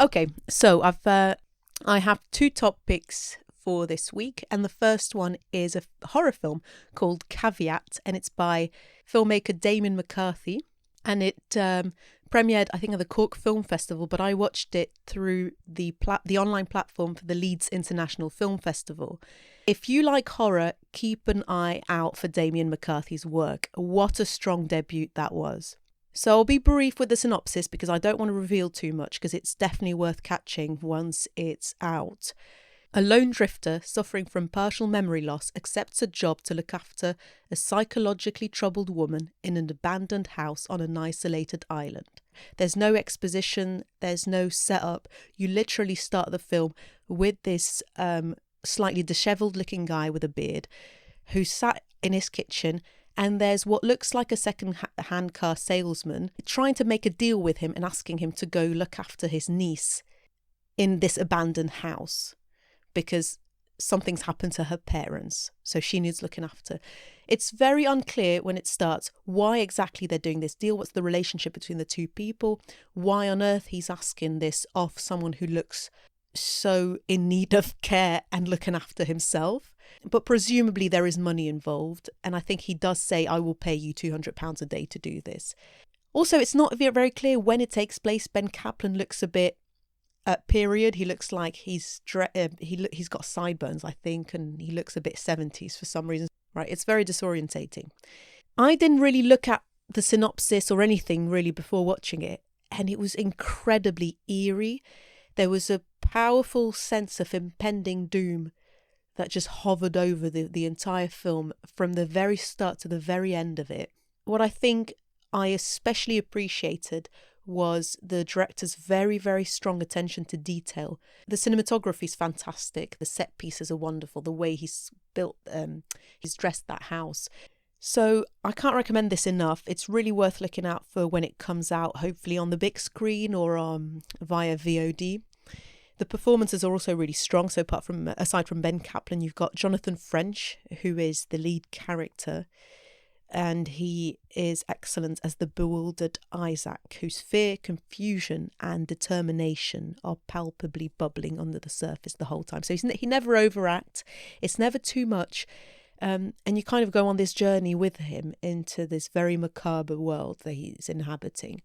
Okay, so I have two top picks for this week, and the first one is a horror film called Caveat, and it's by filmmaker Damian McCarthy, and it premiered, I think, at the Cork Film Festival, but I watched it through the online platform for the Leeds International Film Festival. If you like horror, keep an eye out for Damian McCarthy's work. What a strong debut that was. So I'll be brief with the synopsis because I don't want to reveal too much, because it's definitely worth catching once it's out. A lone drifter suffering from partial memory loss accepts a job to look after a psychologically troubled woman in an abandoned house on an isolated island. There's no exposition, there's no setup. You literally start the film with this slightly dishevelled looking guy with a beard who sat in his kitchen, and there's what looks like a second-hand car salesman trying to make a deal with him and asking him to go look after his niece in this abandoned house, because something's happened to her parents, so she needs looking after. It's very unclear when it starts why exactly they're doing this deal, what's the relationship between the two people, why on earth he's asking this of someone who looks so in need of care and looking after himself. But presumably there is money involved, and I think he does say, I will pay you £200 a day to do this. Also, it's not very clear when it takes place. Ben Kaplan looks a bit period. He looks like he's got sideburns, I think, and he looks a bit 70s for some reason. Right, it's very disorientating. I didn't really look at the synopsis or anything really before watching it, and it was incredibly eerie. There was a powerful sense of impending doom that just hovered over the entire film from the very start to the very end of it. What I think I especially appreciated was the director's very, very strong attention to detail. The cinematography is fantastic. The set pieces are wonderful. The way he's dressed that house. So I can't recommend this enough. It's really worth looking out for when it comes out, hopefully on the big screen or via VOD. The performances are also really strong. So aside from Ben Kaplan, you've got Jonathan French, who is the lead character. And he is excellent as the bewildered Isaac, whose fear, confusion and determination are palpably bubbling under the surface the whole time. So he never overacts. It's never too much. And you kind of go on this journey with him into this very macabre world that he's inhabiting.